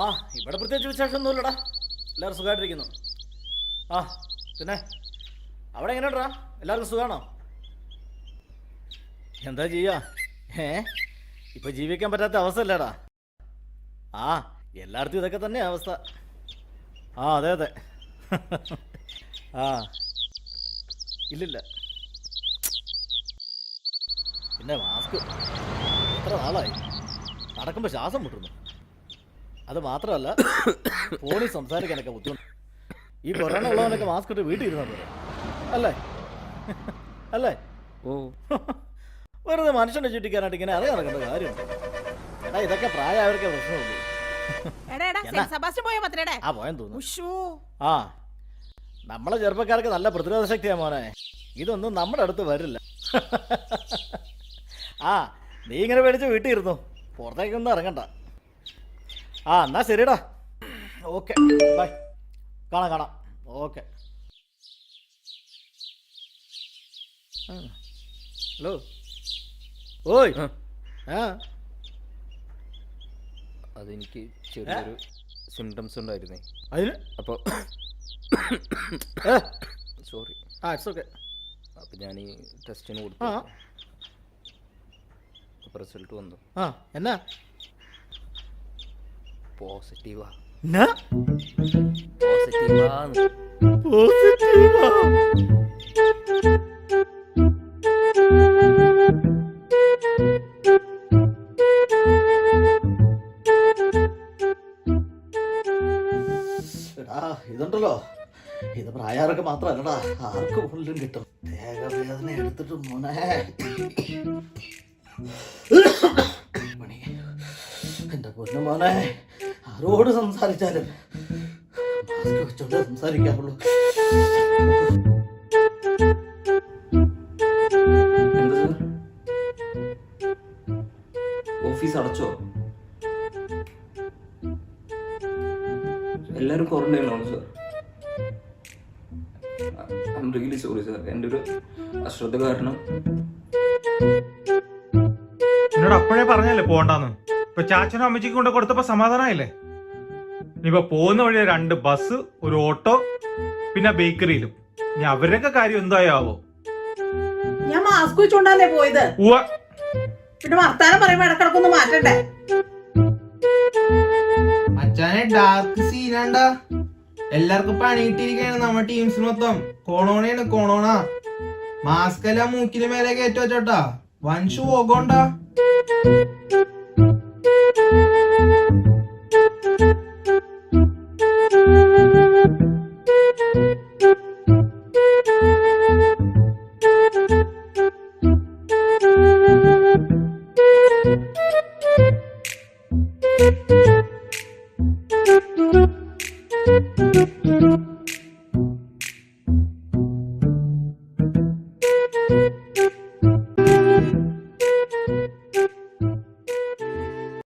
ആ ഇവിടെ പ്രത്യേകിച്ച് വിശേഷമൊന്നുമില്ലടാ, എല്ലാവരും സുഖമായിട്ടിരിക്കുന്നു. ആ പിന്നെ അവിടെ എങ്ങനെയുണ്ടാ, എല്ലാവർക്കും സുഖമാണോ? എന്താ ചെയ്യാ, ഇപ്പൊ ജീവിക്കാൻ പറ്റാത്ത അവസ്ഥ അല്ലേടാ. ആ എല്ലായിടത്തും ഇതൊക്കെ തന്നെയാ അവസ്ഥ. ആ അതെ അതെ. ആ ഇല്ലില്ല. പിന്നെ മാസ്ക് എത്ര നാളായി, നടക്കുമ്പോൾ ശ്വാസം മുട്ടുന്നു. അത് മാത്രമല്ല ഫോണിൽ സംസാരിക്കാനൊക്കെ ബുദ്ധിമുട്ട്. ഈ കൊറോണ ഉള്ളവനൊക്കെ മാസ്ക് ഇട്ട് വീട്ടിൽ ഇരുന്നാൽ പോലെ അല്ലേ അല്ലേ? ഓ വെറുതെ മനുഷ്യനെ ചുറ്റിക്കാനായിട്ട് ഇങ്ങനെ അത് നടക്കേണ്ട കാര്യമുണ്ട്. എടാ ഇതൊക്കെ പ്രായമായവർക്ക് പ്രശ്നമുള്ളൂ. ആ പോയെന്ന് തോന്നുന്നു. ആ നമ്മളെ ചെറുപ്പക്കാർക്ക് നല്ല പ്രതിരോധ ശക്തിയാ മോനെ, ഇതൊന്നും നമ്മുടെ അടുത്ത് വരില്ല. ആ നീ ഇങ്ങനെ പേടിച്ച് വീട്ടിൽ ഇരുന്നു, പുറത്തേക്കൊന്നും ഇറങ്ങണ്ട. ആ എന്നാ ശരിടാ, ഓക്കെ ബൈ, കാണാം കാണാം, ഓക്കെ. ഹലോ ഓയ്. ആ അതെനിക്ക് ചെറിയൊരു സിംറ്റംസ് ഉണ്ടായിരുന്നേ, അതിന് അപ്പോൾ സോറി. ആ ഇറ്റ്സ് ഓക്കെ. അപ്പോൾ ഞാൻ ഈ ടെസ്റ്റിന് കൊടുത്തു, അപ്പോൾ റിസൾട്ട് വന്നു. ആ എന്നാ പോസിറ്റീവാ. എടാ ഇതുണ്ടല്ലോ, ഇത് പ്രായക്കാർക്ക് മാത്രല്ലടാ, ആർക്ക് ഉള്ളിലും കിട്ടും. ദേഹവേദന എടുത്തിട്ട് മോനെ പണി. എന്റെ പൊന്നു മോനെ, ആരോട് സംസാരിച്ചാലും മാസ്ക് വെച്ചോണ്ട് സംസാരിക്കാറുള്ളൂ. ഓഫീസ് അടച്ചോ? എല്ലാവരും ക്വാറന്റൈനിലാണോ sir? I'm really sorry sir, എൻ്റെ ഒരു അശ്രദ്ധ കാരണം. എന്നോട് അപ്പോഴേ പറഞ്ഞല്ലേ പോകണ്ടെന്ന്. ഇപ്പൊ ചാച്ചനും അമ്മച്ചിക്കും കൊണ്ട് കൊടുത്തപ്പോ സമാധാനമായില്ലേ? ഇനിയിപ്പോ പോകുന്ന വഴി 2 ബസ്, ഒരു ഓട്ടോ, പിന്നെ ബേക്കറിയിലും. ഇനി അവരുടെയൊക്കെ കാര്യം എന്തായാവോ? ഞാൻ മാസ്ക് വെച്ചോണ്ടാന്നേ പോയത്. പിന്നെ വർത്താനം പറയുമ്പോ ഇടക്കിടക്കൊന്ന് മാറ്റണ്ടേ? അച്ഛനെ ഡാർക്ക് സീനാണ്ടാ, എല്ലാവർക്കും പണി കിട്ടിയിരിക്കാണ്. നമ്മുടെ ടീംസ് മൊത്തം കൊറോണയാണ്, കൊറോണ. മാസ്ക് എല്ലാം മൂക്കിന് മേലെ കയറ്റി വെച്ചോട്ടാ, വൻഷു പോകോണ്ടാ. Thank you.